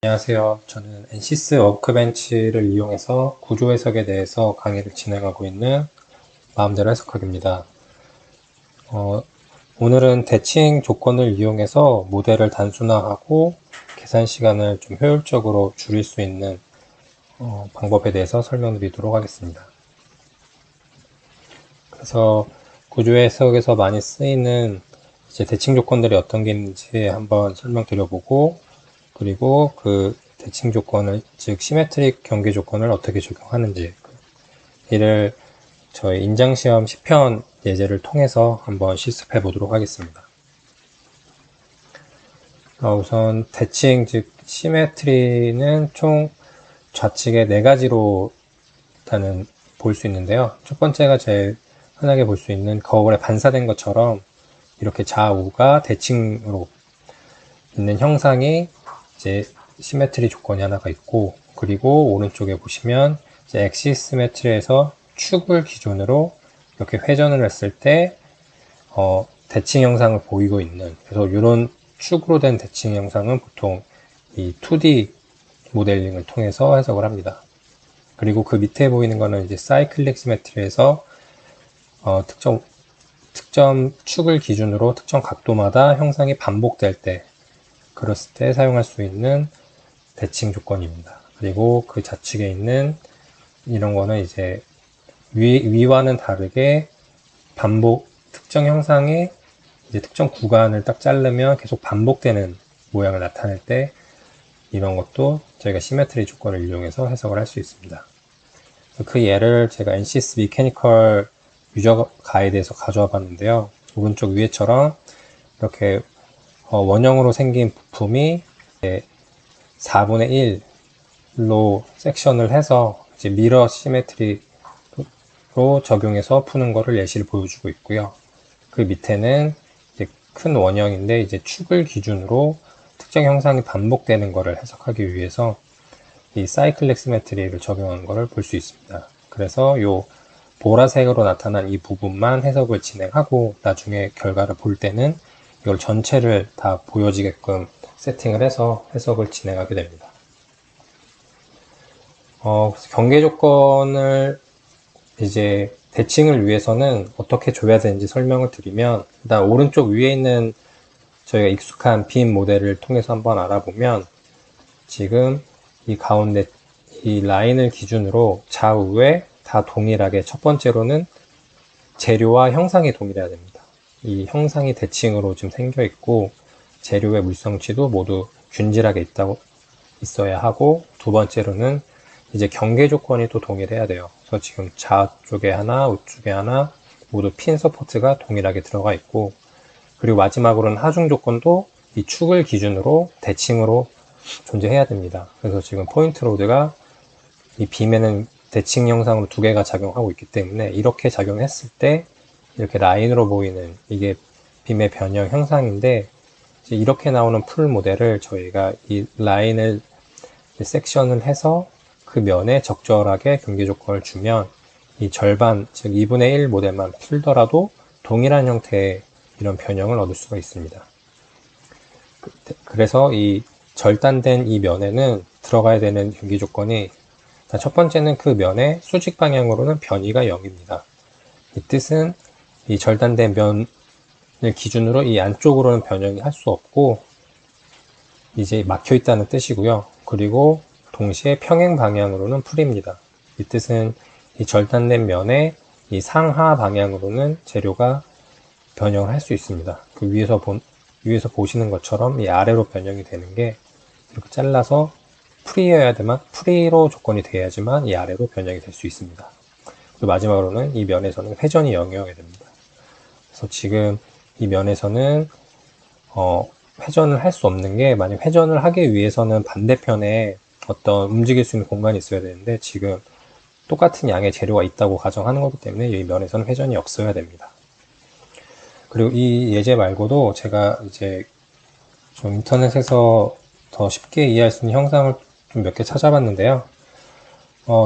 안녕하세요. 저는 NCS 워크벤치를 이용해서 구조 해석에 대해서 강의를 진행하고 있는 마음대로 해석학입니다. 오늘은 대칭 조건을 이용해서 모델을 단순화하고 계산 시간을 좀 효율적으로 줄일 수 있는 방법에 대해서 설명드리도록 하겠습니다. 그래서 구조 해석에서 많이 쓰이는 이제 대칭 조건들이 어떤 게 있는지 한번 설명드려보고, 그리고 그 대칭 조건을, 즉 시메트릭 경계 조건을 어떻게 적용하는지, 이를 저희 인장시험 10편 예제를 통해서 한번 실습해 보도록 하겠습니다. 우선 대칭, 즉 시메트리는 총 좌측에 4가지로 일단은 볼 수 있는데요. 첫 번째가 제일 흔하게 볼 수 있는 거울에 반사된 것처럼 이렇게 좌우가 대칭으로 있는 형상이 이제 시메트리 조건이 하나가 있고, 그리고 오른쪽에 보시면 이제 엑시스 시메트리에서 축을 기준으로 이렇게 회전을 했을 때 대칭 형상을 보이고 있는, 그래서 이런 축으로 된 대칭 형상은 보통 이 2D 모델링을 통해서 해석을 합니다. 그리고 그 밑에 보이는 거는 이제 사이클릭 시메트리에서 특정 축을 기준으로 특정 각도마다 형상이 반복될 때, 그랬을 때 사용할 수 있는 대칭 조건입니다. 그리고 그 좌측에 있는 이런 거는 이제 위와는 다르게 특정 형상의 이제 특정 구간을 딱 자르면 계속 반복되는 모양을 나타낼 때, 이런 것도 저희가 시메트리 조건을 이용해서 해석을 할 수 있습니다. 그 예를 제가 NCS 미케니컬 유저 가이드에서 가져와 봤는데요. 오른쪽 위에처럼 이렇게 원형으로 생긴 부품이 4분의 1로 섹션을 해서 이제 미러 시메트리로 적용해서 푸는 거를 예시를 보여주고 있고요. 그 밑에는 이제 큰 원형인데 이제 축을 기준으로 특정 형상이 반복되는 거를 해석하기 위해서 이 사이클릭 시메트리를 적용한 거를 볼 수 있습니다. 그래서 요 보라색으로 나타난 이 부분만 해석을 진행하고 나중에 결과를 볼 때는 이걸 전체를 다 보여지게끔 세팅을 해서 해석을 진행하게 됩니다. 경계 조건을 이제 대칭을 위해서는 어떻게 줘야 되는지 설명을 드리면, 일단 오른쪽 위에 있는 저희가 익숙한 빔 모델을 통해서 한번 알아보면, 지금 이 가운데 이 라인을 기준으로 좌우에 다 동일하게, 첫 번째로는 재료와 형상이 동일해야 됩니다. 이 형상이 대칭으로 지금 생겨 있고 재료의 물성치도 모두 균질하게 있어야 하고, 두 번째로는 이제 경계 조건이 또 동일해야 돼요. 그래서 지금 좌쪽에 하나, 우측에 하나 모두 핀 서포트가 동일하게 들어가 있고, 그리고 마지막으로는 하중 조건도 이 축을 기준으로 대칭으로 존재해야 됩니다. 그래서 지금 포인트 로드가 이 빔에는 대칭 형상으로 2개가 작용하고 있기 때문에 이렇게 작용했을 때 이렇게 라인으로 보이는 이게 빔의 변형 형상인데, 이제 이렇게 나오는 풀 모델을 저희가 이 라인을 섹션을 해서 그 면에 적절하게 경계 조건을 주면 이 절반, 즉 2분의 1 모델만 풀더라도 동일한 형태의 이런 변형을 얻을 수가 있습니다. 그래서 이 절단된 이 면에는 들어가야 되는 경계 조건이, 첫 번째는 그 면의 수직 방향으로는 변이가 0입니다. 이 뜻은 이 절단된 면을 기준으로 이 안쪽으로는 변형이 할 수 없고 이제 막혀 있다는 뜻이고요. 그리고 동시에 평행 방향으로는 풀입니다. 이 뜻은 이 절단된 면의 이 상하 방향으로는 재료가 변형을 할 수 있습니다. 그 위에서 보시는 것처럼 이 아래로 변형이 되는 게, 이렇게 잘라서 프리로 조건이 돼야지만 이 아래로 변형이 될 수 있습니다. 그리고 마지막으로는 이 면에서는 회전이 0이어야 됩니다. 그래서 지금 이 면에서는 회전을 할 수 없는 게, 만약 회전을 하기 위해서는 반대편에 어떤 움직일 수 있는 공간이 있어야 되는데 지금 똑같은 양의 재료가 있다고 가정하는 거기 때문에 이 면에서는 회전이 없어야 됩니다. 그리고 이 예제 말고도 제가 이제 좀 인터넷에서 더 쉽게 이해할 수 있는 형상을 좀 몇 개 찾아봤는데요.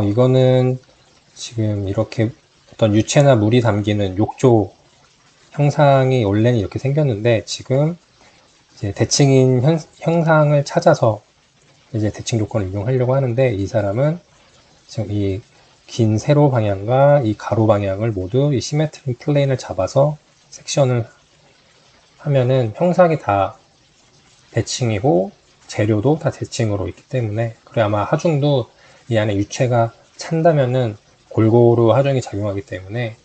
이거는 지금 이렇게 어떤 유체나 물이 담기는 욕조 형상이 원래는 이렇게 생겼는데, 지금 이제 대칭인 형상을 찾아서 이제 대칭 조건을 이용하려고 하는데, 이 사람은 지금 이 긴 세로 방향과 이 가로 방향을 모두 이 시메트릭 플레인을 잡아서 섹션을 하면은 형상이 다 대칭이고 재료도 다 대칭으로 있기 때문에, 그래 아마 하중도 이 안에 유체가 찬다면은 골고루 하중이 작용하기 때문에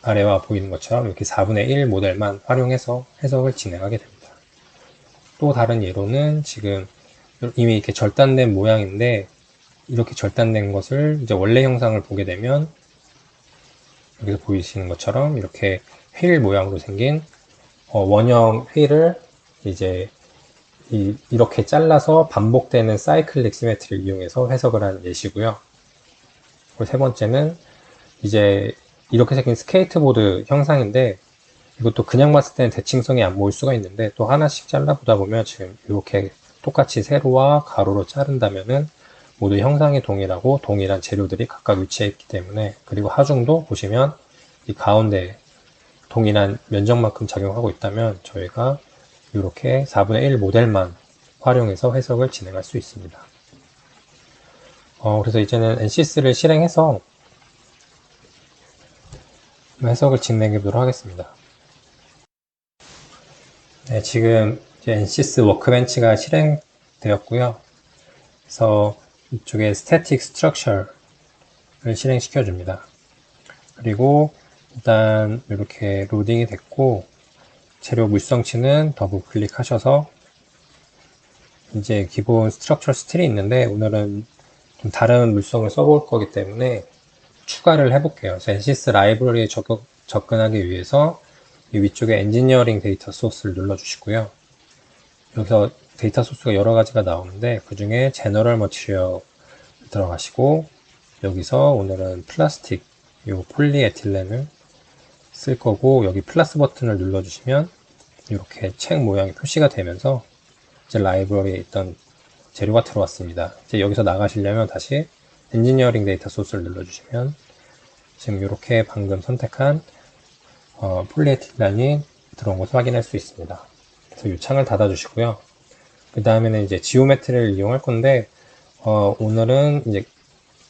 아래와 보이는 것처럼 이렇게 4분의 1 모델만 활용해서 해석을 진행하게 됩니다. 또 다른 예로는 지금 이미 이렇게 절단된 모양인데, 이렇게 절단된 것을 이제 원래 형상을 보게 되면 여기서 보이시는 것처럼 이렇게 휠 모양으로 생긴 원형 휠을 이제 이렇게 잘라서 반복되는 사이클릭 시메트리를 이용해서 해석을 한 예시고요. 그리고 세 번째는 이제 이렇게 생긴 스케이트보드 형상인데, 이것도 그냥 봤을 때는 대칭성이 안 보일 수가 있는데, 또 하나씩 잘라보다 보면 지금 이렇게 똑같이 세로와 가로로 자른다면은 모두 형상이 동일하고 동일한 재료들이 각각 위치해 있기 때문에, 그리고 하중도 보시면 이 가운데 동일한 면적만큼 작용하고 있다면 저희가 이렇게 4분의 1 모델만 활용해서 해석을 진행할 수 있습니다. 그래서 이제는 NCS를 실행해서 해석을 진행해 보도록 하겠습니다. 네, 지금 이제 NCS 워크벤치가 실행되었고요. 그래서 이쪽에 Static Structure를 실행시켜 줍니다. 그리고 일단 이렇게 로딩이 됐고, 재료 물성치는 더블 클릭하셔서 이제 기본 스트럭처 스틸이 있는데, 오늘은 좀 다른 물성을 써볼 거기 때문에 추가를 해볼게요. 그래서 NCS 라이브러리에 접근하기 위해서 이 위쪽에 엔지니어링 데이터 소스를 눌러주시고요. 여기서 데이터 소스가 여러 가지가 나오는데, 그 중에 제너럴 머티리얼 들어가시고, 여기서 오늘은 플라스틱, 요 폴리에틸렌을 쓸 거고, 여기 플러스 버튼을 눌러주시면 이렇게 책 모양이 표시가 되면서 이제 라이브러리에 있던 재료가 들어왔습니다. 이제 여기서 나가시려면 다시 엔지니어링 데이터 소스를 눌러주시면 지금 이렇게 방금 선택한 폴리에틸렌이 들어온 것을 확인할 수 있습니다. 그래서 이 창을 닫아주시고요. 그 다음에는 이제 지오메트리를 이용할 건데, 오늘은 이제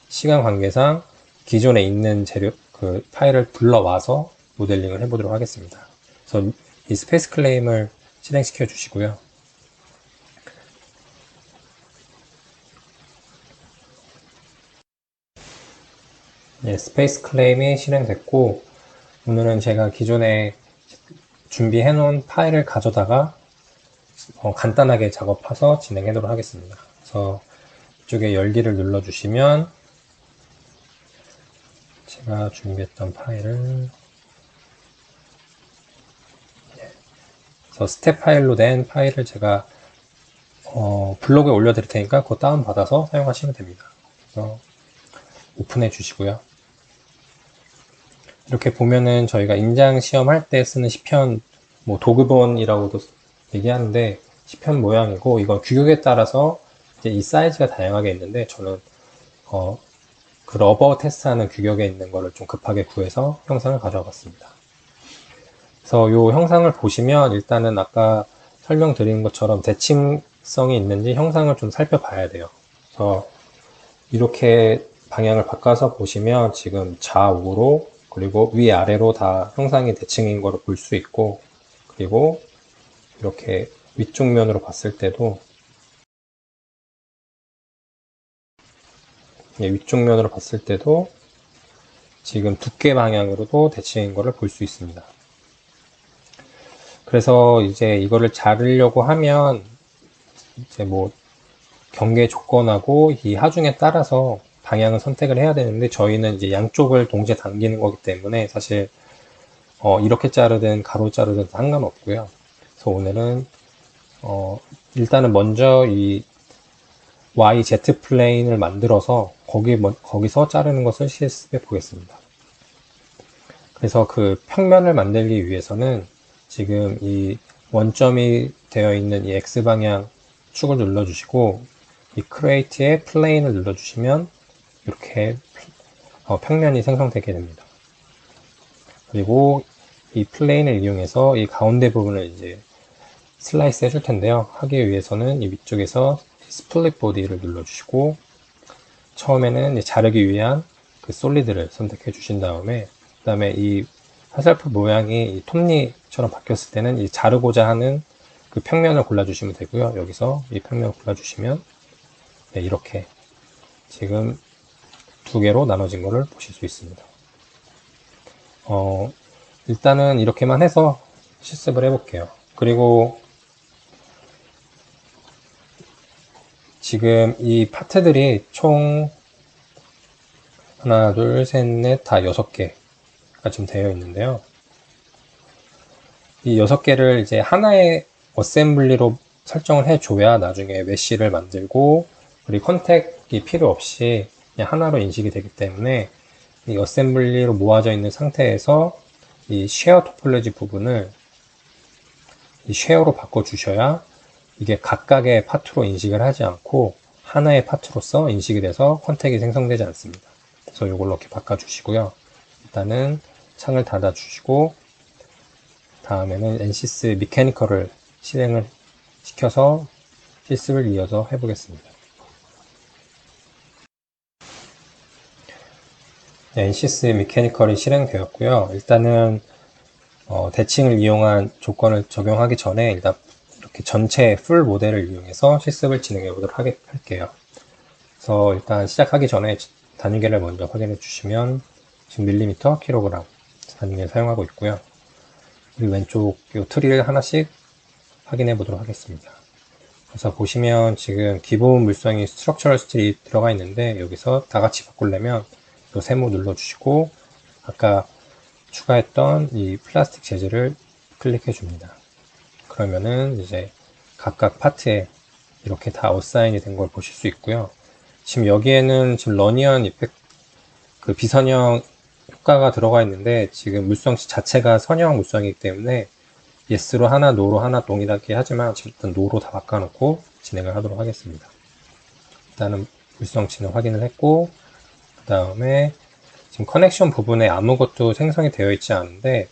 시간 관계상 기존에 있는 재료, 그 파일을 불러와서 모델링을 해보도록 하겠습니다. 그래서 이 스페이스 클레임을 실행시켜 주시고요. 네, 스페이스 클레임이 실행됐고, 오늘은 제가 기존에 준비해 놓은 파일을 가져다가 간단하게 작업해서 진행하도록 하겠습니다. 그래서 이쪽에 열기를 눌러주시면 제가 준비했던 파일을, 그래서 스텝 파일로 낸 파일을 제가 블로그에 올려드릴 테니까 그거 다운받아서 사용하시면 됩니다. 그래서 오픈해 주시고요. 이렇게 보면은 저희가 인장 시험 할 때 쓰는 시편, 뭐 도그본이라고도 얘기하는데, 시편 모양이고, 이건 규격에 따라서 이제 이 사이즈가 다양하게 있는데, 저는 그 러버 테스트하는 규격에 있는 거를 좀 급하게 구해서 형상을 가져와 봤습니다. 그래서 이 형상을 보시면 일단은 아까 설명드린 것처럼 대칭성이 있는지 형상을 좀 살펴봐야 돼요. 그래서 이렇게 방향을 바꿔서 보시면 지금 좌우로 그리고 위아래로 다 형상이 대칭인 거를 볼 수 있고, 그리고 이렇게 위쪽 면으로 봤을 때도 위쪽 면으로 봤을 때도 지금 두께 방향으로도 대칭인 거를 볼 수 있습니다. 그래서 이제 이거를 자르려고 하면 이제 뭐 경계 조건하고 이 하중에 따라서 방향을 선택을 해야 되는데, 저희는 이제 양쪽을 동시에 당기는 거기 때문에 사실 이렇게 자르든 가로 자르든 상관없고요. 그래서 오늘은 일단은 먼저 이 YZ 플레인을 만들어서 거기서 자르는 것을 실습해 보겠습니다. 그래서 그 평면을 만들기 위해서는 지금 이 원점이 되어 있는 이 X방향 축을 눌러주시고, 이 Create의 플레인을 눌러주시면 이렇게 평면이 생성되게 됩니다. 그리고 이 플레인을 이용해서 이 가운데 부분을 이제 슬라이스 해줄 텐데요. 하기 위해서는 이 위쪽에서 스플릿 보디를 눌러주시고, 처음에는 자르기 위한 그 솔리드를 선택해 주신 다음에, 그 다음에 이 화살표 모양이 이 톱니처럼 바뀌었을 때는 이 자르고자 하는 그 평면을 골라주시면 되고요. 여기서 이 평면을 골라주시면, 네, 이렇게 지금 두 개로 나눠진 것을 보실 수 있습니다. 일단은 이렇게만 해서 실습을 해볼게요. 그리고 지금 이 파트들이 총 하나, 둘, 셋, 넷, 다 6개가 지금 되어 있는데요. 이 6개를 이제 하나의 어셈블리로 설정을 해줘야 나중에 메쉬를 만들고, 그리고 컨택이 필요 없이 그냥 하나로 인식이 되기 때문에 이 어셈블리로 모아져 있는 상태에서 이 쉐어 토폴로지 부분을 이 쉐어로 바꿔주셔야 이게 각각의 파트로 인식을 하지 않고 하나의 파트로서 인식이 돼서 컨택이 생성되지 않습니다. 그래서 이걸로 이렇게 바꿔주시고요. 일단은 창을 닫아주시고, 다음에는 NCS 미케니컬을 실행을 시켜서 실습을 이어서 해보겠습니다. NCS 미케니컬이 실행되었고요. 일단은 대칭을 이용한 조건을 적용하기 전에 일단 이렇게 전체 풀 모델을 이용해서 실습을 진행해 보도록 할게요. 그래서 일단 시작하기 전에 단위계를 먼저 확인해 주시면 지금 밀리미터, 킬로그램 단위계를 사용하고 있고요. 그리고 왼쪽 이 트리를 하나씩 확인해 보도록 하겠습니다. 그래서 보시면 지금 기본 물성이 스트럭처럴 스틸이 들어가 있는데, 여기서 다 같이 바꾸려면 이 세모 눌러주시고 아까 추가했던 이 플라스틱 재질을 클릭해 줍니다. 그러면은 이제 각각 파트에 이렇게 다 어사인이 된 걸 보실 수 있고요. 지금 여기에는 지금 러니언 이펙트 그 비선형 효과가 들어가 있는데, 지금 물성 자체가 선형 물성이기 때문에 yes로 하나, no로 하나 동일하게 하지만 지금 일단 no로 다 바꿔놓고 진행을 하도록 하겠습니다. 일단은 물성치는 확인을 했고, 그 다음에 지금 커넥션 부분에 아무것도 생성이 되어 있지 않은데,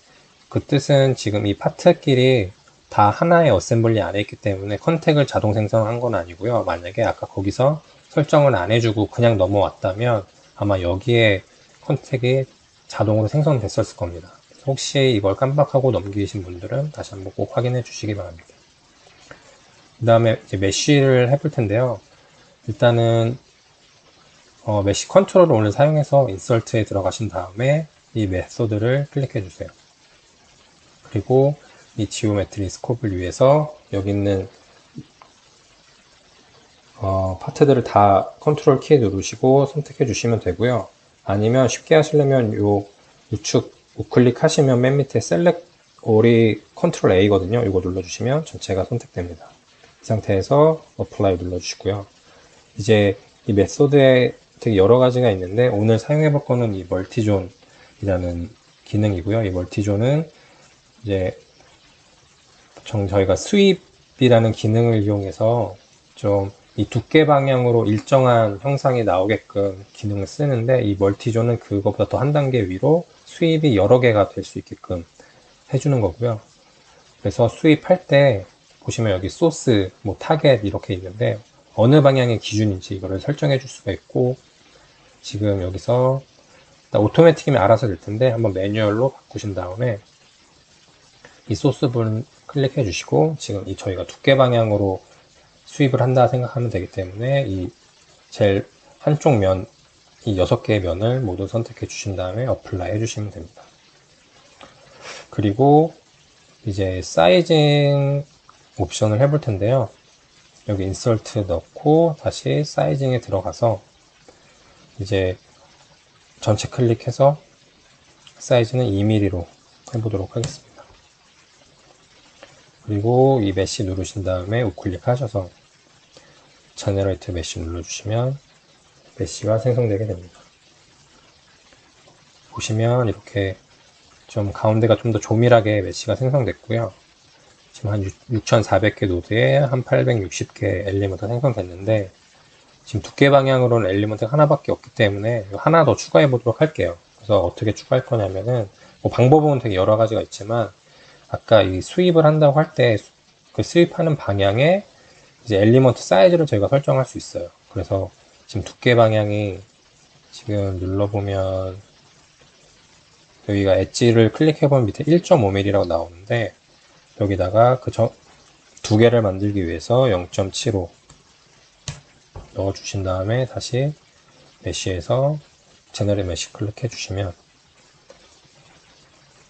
그 뜻은 지금 이 파트끼리 다 하나의 어셈블리 안에 있기 때문에 컨택을 자동 생성한 건 아니고요. 만약에 아까 거기서 설정을 안 해주고 그냥 넘어왔다면 아마 여기에 컨택이 자동으로 생성됐었을 겁니다. 혹시 이걸 깜빡하고 넘기신 분들은 다시 한번 꼭 확인해 주시기 바랍니다. 그 다음에 이제 메쉬를 해볼 텐데요. 일단은 메쉬 컨트롤을 오늘 사용해서 인설트에 들어가신 다음에 이 메소드를 클릭해 주세요. 그리고 이 지오메트리 스코프를 위해서 여기 있는 파트들을 다 컨트롤 키 누르시고 선택해 주시면 되고요. 아니면 쉽게 하시려면 요 우측 우클릭 하시면 맨 밑에 셀렉 올이 컨트롤 A거든요. 이거 눌러주시면 전체가 선택됩니다. 이 상태에서 어플라이 눌러주시고요. 이제 이 메소드에 되게 여러 가지가 있는데, 오늘 사용해 볼 거는 이 멀티존이라는 기능이고요. 이 멀티존은 이제 저희가 스윕이라는 기능을 이용해서 좀 이 두께 방향으로 일정한 형상이 나오게끔 기능을 쓰는데, 이 멀티존은 그것보다 더 한 단계 위로 스윕이 여러 개가 될 수 있게끔 해주는 거고요. 그래서 스윕할 때 보시면 여기 소스, 뭐 타겟 이렇게 있는데 어느 방향의 기준인지 이거를 설정해 줄 수가 있고, 지금 여기서 오토매틱이면 알아서 될 텐데 한번 매뉴얼로 바꾸신 다음에 이 소스 분 클릭해 주시고, 지금 이 저희가 두께 방향으로 수입을 한다 생각하면 되기 때문에 이 제일 한쪽 면, 이 6개의 면을 모두 선택해 주신 다음에 어플라이 해주시면 됩니다. 그리고 이제 사이징 옵션을 해볼 텐데요. 여기 인설트 넣고 다시 사이징에 들어가서 이제 전체 클릭해서 사이즈는 2mm로 해보도록 하겠습니다. 그리고 이 메쉬 누르신 다음에 우클릭 하셔서 제너레이트 메쉬 눌러주시면 메쉬가 생성되게 됩니다. 보시면 이렇게 좀 가운데가 좀 더 조밀하게 메쉬가 생성됐고요. 지금 한 6400개 노드에 한 860개 엘리먼트가 생성됐는데, 지금 두께 방향으로는 엘리먼트가 하나밖에 없기 때문에 하나 더 추가해 보도록 할게요. 그래서 어떻게 추가할 거냐면은, 뭐 방법은 되게 여러 가지가 있지만, 아까 이 수입을 한다고 할 때 그 수입하는 방향에 이제 엘리먼트 사이즈를 저희가 설정할 수 있어요. 그래서 지금 두께 방향이 지금 눌러보면 여기가 엣지를 클릭해보면 밑에 1.5mm라고 나오는데 여기다가 그 두 개를 만들기 위해서 0.75 넣어주신 다음에 다시 메쉬에서 제너럴 메쉬 클릭해 주시면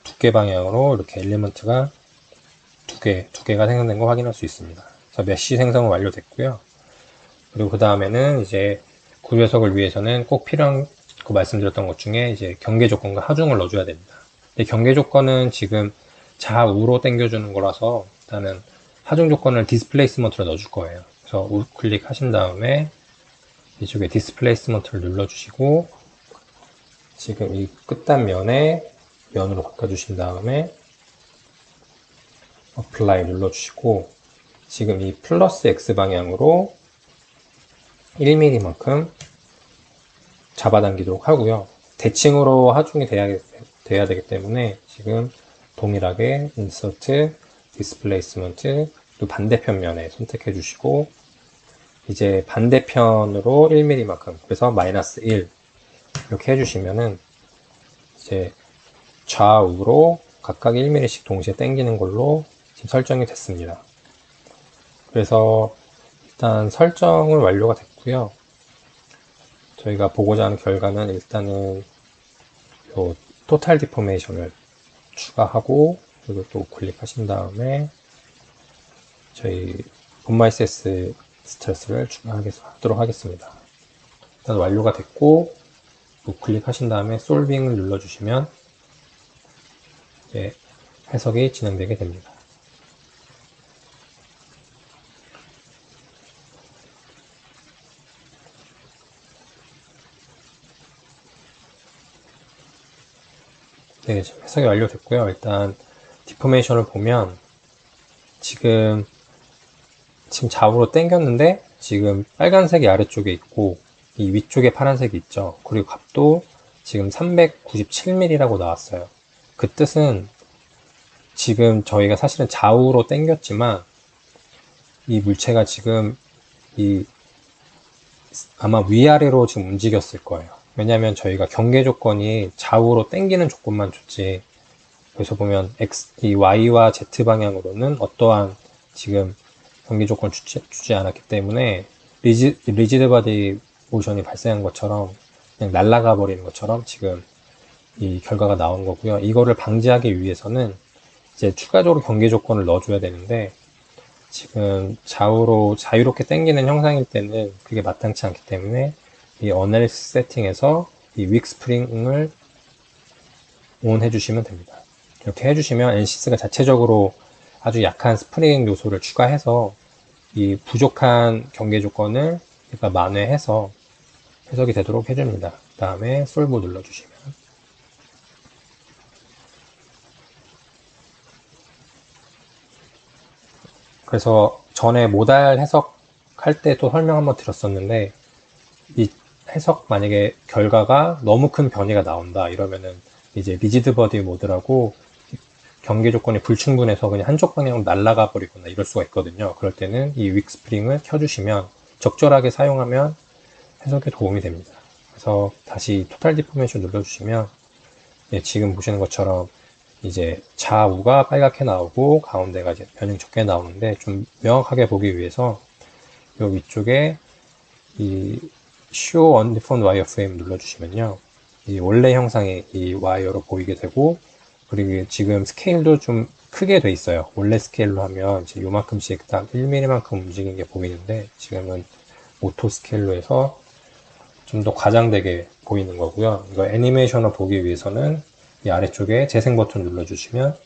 두께 방향으로 이렇게 엘리먼트가 두 개가 생성된 거 확인할 수 있습니다. 그래서 메쉬 생성은 완료됐고요. 그리고 그 다음에는 이제 구조 해석을 위해서는 꼭 필요한 그 말씀드렸던 것 중에 이제 경계 조건과 하중을 넣어줘야 됩니다. 근데 경계 조건은 지금 좌우로 당겨주는 거라서 일단은 하중 조건을 디스플레이스먼트로 넣어줄 거예요. 그래서 우클릭 하신 다음에 이쪽에 디스플레이스먼트를 눌러주시고 지금 이 끝단면에 면으로 바꿔주신 다음에 어플라이 눌러주시고 지금 이 플러스 X 방향으로 1mm만큼 잡아당기도록 하고요. 대칭으로 하중이 돼야 되기 때문에 지금 동일하게 인서트, 디스플레이스먼트, 또 반대편 면에 선택해 주시고 이제 반대편으로 1mm만큼 그래서 마이너스 1 이렇게 해주시면은 이제 좌우로 각각 1mm씩 동시에 당기는 걸로 지금 설정이 됐습니다. 그래서 일단 설정은 완료가 됐고요. 저희가 보고자 하는 결과는 일단은 요 토탈 디포메이션을 추가하고 그리고 또 클릭하신 다음에 저희 본마이세스 스트레스를 추가하도록 하겠습니다. 일단 완료가 됐고 우클릭 하신 다음에 솔빙을 눌러주시면 이제 해석이 진행되게 됩니다. 네, 지금 해석이 완료됐고요. 일단 디포메이션을 보면 지금 좌우로 당겼는데 지금 빨간색이 아래쪽에 있고 이 위쪽에 파란색이 있죠. 그리고 값도 지금 397mm라고 나왔어요. 그 뜻은 지금 저희가 사실은 좌우로 당겼지만 이 물체가 지금 아마 위아래로 지금 움직였을 거예요. 왜냐하면 저희가 경계 조건이 좌우로 당기는 조건만 줬지 여기서 보면 이 Y와 Z 방향으로는 어떠한 지금 경계 조건을 주지 않았기 때문에 리지드 바디 모션이 발생한 것처럼 그냥 날아가 버리는 것처럼 지금 이 결과가 나온 거고요. 이거를 방지하기 위해서는 이제 추가적으로 경계 조건을 넣어줘야 되는데 지금 좌우로 자유롭게 당기는 형상일 때는 그게 마땅치 않기 때문에 이 어널리시스 세팅에서 이 윅 스프링을 온 해주시면 됩니다. 이렇게 해주시면 NCS가 자체적으로 아주 약한 스프링 요소를 추가해서 이 부족한 경계 조건을 만회해서 해석이 되도록 해줍니다. 그 다음에 솔브 눌러주시면 그래서 전에 모달 해석할 때 또 설명 한번 드렸었는데 이 해석 만약에 결과가 너무 큰 변이가 나온다 이러면은 이제 리지드 버디 모드라고 경계 조건이 불충분해서 그냥 한쪽 방향으로 날아가 버리거나 이럴 수가 있거든요. 그럴 때는 이 윅 스프링을 켜주시면 적절하게 사용하면 해석에 도움이 됩니다. 그래서 다시 토탈 디포메이션 눌러주시면 지금 보시는 것처럼 이제 좌우가 빨갛게 나오고 가운데가 이제 변형이 적게 나오는데 좀 명확하게 보기 위해서 요 위쪽에 이 Show Undefined Wireframe 눌러주시면요. 이 원래 형상의 이 와이어로 보이게 되고 그리고 지금 스케일도 좀 크게 돼 있어요. 원래 스케일로 하면 지금 요만큼씩 딱 1mm만큼 움직이는 게 보이는데 지금은 오토 스케일로 해서 좀 더 과장되게 보이는 거고요. 이거 애니메이션을 보기 위해서는 이 아래쪽에 재생 버튼 눌러주시면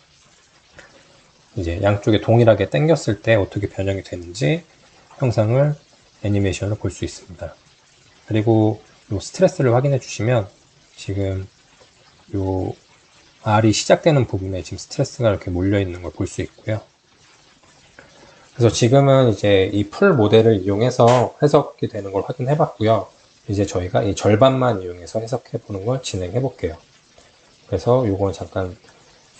이제 양쪽에 동일하게 당겼을 때 어떻게 변형이 되는지 형상을 애니메이션을 볼 수 있습니다. 그리고 요 스트레스를 확인해 주시면 지금 요 R이 시작되는 부분에 지금 스트레스가 이렇게 몰려 있는 걸 볼 수 있고요. 그래서 지금은 이제 이 풀 모델을 이용해서 해석이 되는 걸 확인해 봤고요. 이제 저희가 이 절반만 이용해서 해석해 보는 걸 진행해 볼게요. 그래서 요거는 잠깐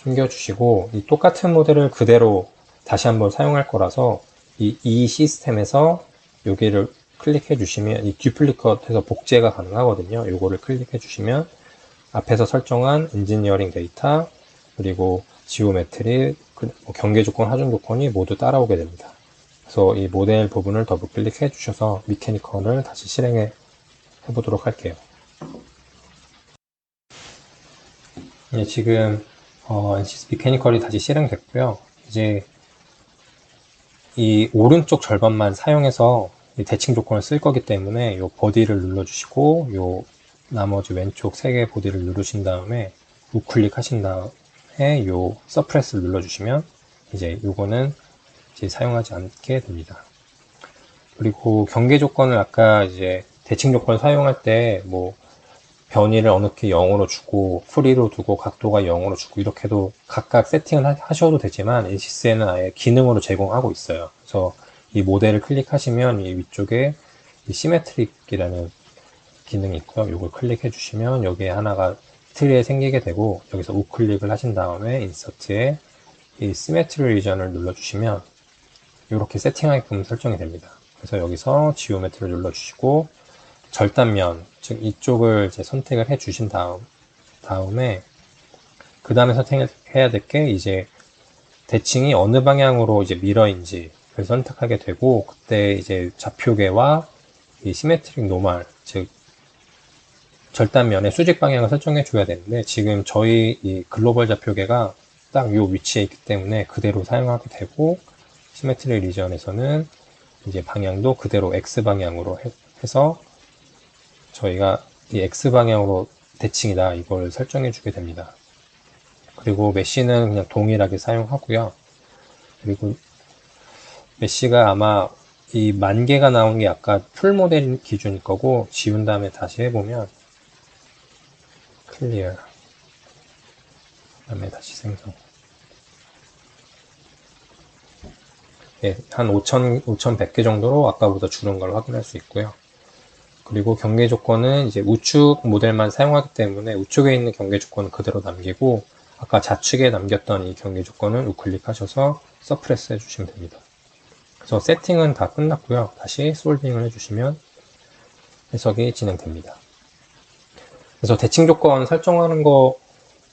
숨겨 주시고 이 똑같은 모델을 그대로 다시 한번 사용할 거라서 이 시스템에서 여기를 클릭해 주시면 이 듀플리컷해서 복제가 가능하거든요. 요거를 클릭해 주시면 앞에서 설정한 엔지니어링 데이터 그리고 지오메트리, 경계 조건, 하중 조건이 모두 따라오게 됩니다. 그래서 이 모델 부분을 더블 클릭해 주셔서 미케니컬을 다시 실행해 보도록 할게요. 예, 지금 NCS 미케니컬이 다시 실행됐고요. 이제 이 오른쪽 절반만 사용해서 대칭 조건을 쓸 거기 때문에 요 버디를 눌러주시고 요 나머지 왼쪽 3개 보디를 누르신 다음에 우클릭 하신 다음에 요 서프레스를 눌러주시면 이제 요거는 이제 사용하지 않게 됩니다. 그리고 경계 조건을 아까 이제 대칭 조건을 사용할 때 뭐 변이를 어느 게 0으로 주고 프리로 두고 각도가 0으로 주고 이렇게도 각각 세팅을 하셔도 되지만 NCS에는 아예 기능으로 제공하고 있어요. 그래서 이 모델을 클릭하시면 이 위쪽에 이 시메트릭이라는 기능이 있고요. 이걸 클릭해 주시면 여기에 하나가 트리에 생기게 되고 여기서 우클릭을 하신 다음에 인서트에 이 시메트리 리전을 눌러주시면 이렇게 세팅하게끔 설정이 됩니다. 그래서 여기서 지오메트리를 눌러주시고 절단면, 즉 이쪽을 이제 선택을 해 주신 다음에 그 다음에 선택해야 될 게 이제 대칭이 어느 방향으로 이제 미러인지를 선택하게 되고 그때 이제 좌표계와 이 시메트릭 노멀, 즉 절단면의 수직 방향을 설정해 줘야 되는데 지금 저희 이 글로벌 좌표계가 딱 요 위치에 있기 때문에 그대로 사용하게 되고 시메트리 리전에서는 이제 방향도 그대로 X 방향으로 해서 저희가 이 X 방향으로 대칭이다 이걸 설정해 주게 됩니다. 그리고 메쉬는 그냥 동일하게 사용하고요. 그리고 메쉬가 아마 이 10,000개가 나온 게 아까 풀 모델 기준일 거고 지운 다음에 다시 해보면 클리어 그다음에 다시 생성. 예, 한 5,100개 정도로 아까보다 줄은 걸 확인할 수 있고요. 그리고 경계 조건은 이제 우측 모델만 사용하기 때문에 우측에 있는 경계 조건은 그대로 남기고 아까 좌측에 남겼던 이 경계 조건은 우클릭하셔서 서프레스 해주시면 됩니다. 그래서 세팅은 다 끝났고요. 다시 솔빙을 해주시면 해석이 진행됩니다. 그래서 대칭 조건 설정하는 거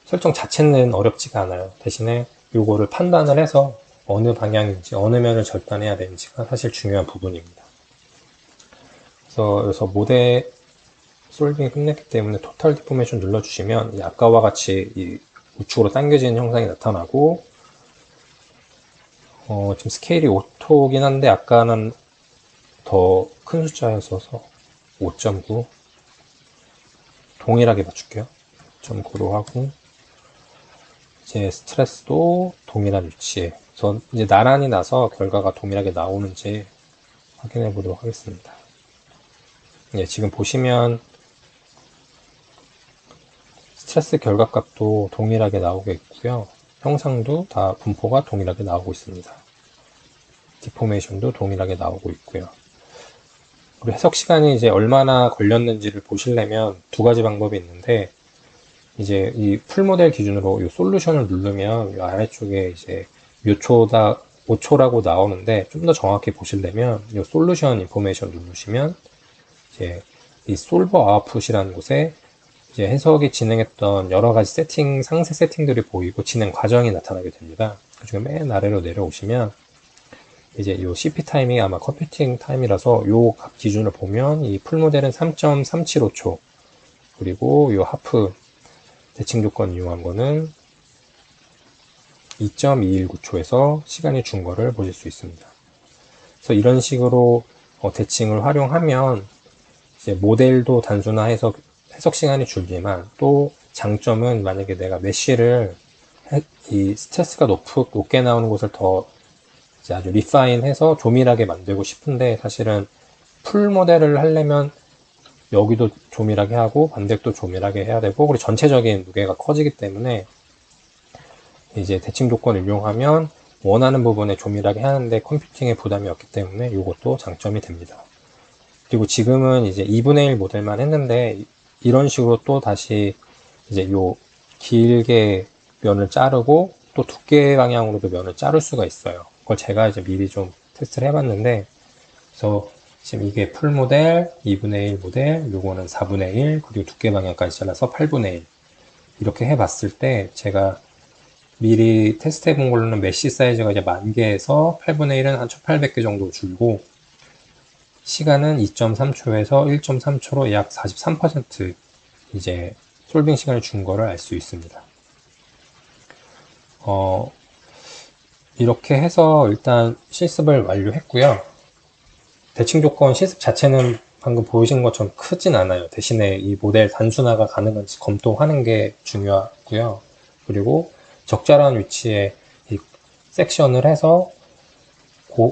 설정 자체는 어렵지가 않아요. 대신에 요거를 판단을 해서 어느 방향인지 어느 면을 절단해야 되는지가 사실 중요한 부분입니다. 그래서 여기서 모델 솔빙이 끝냈기 때문에 토탈 디포메이션 눌러주시면 아까와 같이 이 우측으로 당겨지는 형상이 나타나고 지금 스케일이 5토긴 한데 아까는 더 큰 숫자였어서 5.9 동일하게 맞출게요. 5.9로 하고 이제 스트레스도 동일한 위치에 그래서 이제 나란히 나서 결과가 동일하게 나오는지 확인해 보도록 하겠습니다. 예, 지금 보시면 스트레스 결과값도 동일하게 나오고 있고요. 형상도 다 분포가 동일하게 나오고 있습니다. 디포메이션도 동일하게 나오고 있고요. 그리고 해석 시간이 이제 얼마나 걸렸는지를 보시려면 두 가지 방법이 있는데 이제 이 풀모델 기준으로 이 솔루션을 누르면 이 아래쪽에 이제 몇 초다 5초라고 나오는데 좀 더 정확히 보시려면 이 솔루션 인포메이션 누르시면 이제 이 솔버 아웃풋이라는 곳에 이제 해석이 진행했던 여러 가지 세팅, 상세 세팅들이 보이고 진행 과정이 나타나게 됩니다. 그중에 맨 아래로 내려오시면 이제 요 CP 타임이 아마 컴퓨팅 타임이라서 요 값 기준을 보면 이 풀 모델은 3.375초 그리고 요 하프 대칭 조건 이용한 거는 2.219초에서 시간이 준 거를 보실 수 있습니다. 그래서 이런 식으로 대칭을 활용하면 이제 모델도 단순화해서 해석 시간이 줄지만 또 장점은 만약에 내가 메쉬를 이 스트레스가 높게 나오는 곳을 더 이제 아주 리파인해서 조밀하게 만들고 싶은데 사실은 풀 모델을 하려면 여기도 조밀하게 하고 반대도 조밀하게 해야 되고 그리고 전체적인 무게가 커지기 때문에 이제 대칭 조건을 이용하면 원하는 부분에 조밀하게 하는데 컴퓨팅에 부담이 없기 때문에 이것도 장점이 됩니다. 그리고 지금은 이제 2분의 1 모델만 했는데 이런 식으로 또 다시 이제 요 길게 면을 자르고 또 두께 방향으로도 면을 자를 수가 있어요. 그걸 제가 이제 미리 좀 테스트를 해봤는데, 그래서 지금 이게 풀 모델, 2분의 1 모델, 요거는 4분의 1, 그리고 두께 방향까지 잘라서 8분의 1. 이렇게 해봤을 때 제가 미리 테스트 해본 걸로는 메쉬 사이즈가 이제 10,000개에서 8분의 1은 한 1800개 정도 줄고, 시간은 2.3초에서 1.3초로 약 43% 이제 솔빙 시간을 준 거를 알 수 있습니다. 이렇게 해서 일단 실습을 완료했고요. 대칭 조건 실습 자체는 방금 보여진 것처럼 크진 않아요. 대신에 이 모델 단순화가 가능한지 검토하는 게 중요하고요. 그리고 적절한 위치에 이 섹션을 해서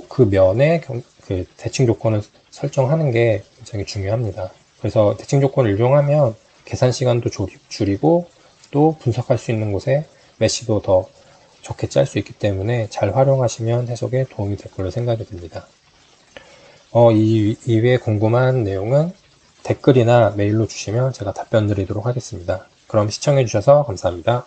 그 면에 그 대칭 조건을 설정하는 게 굉장히 중요합니다. 그래서 대칭 조건을 이용하면 계산 시간도 줄이고 또 분석할 수 있는 곳에 메쉬도 더 좋게 짤 수 있기 때문에 잘 활용하시면 해석에 도움이 될 걸로 생각이 듭니다. 이 이외에 궁금한 내용은 댓글이나 메일로 주시면 제가 답변 드리도록 하겠습니다. 그럼 시청해 주셔서 감사합니다.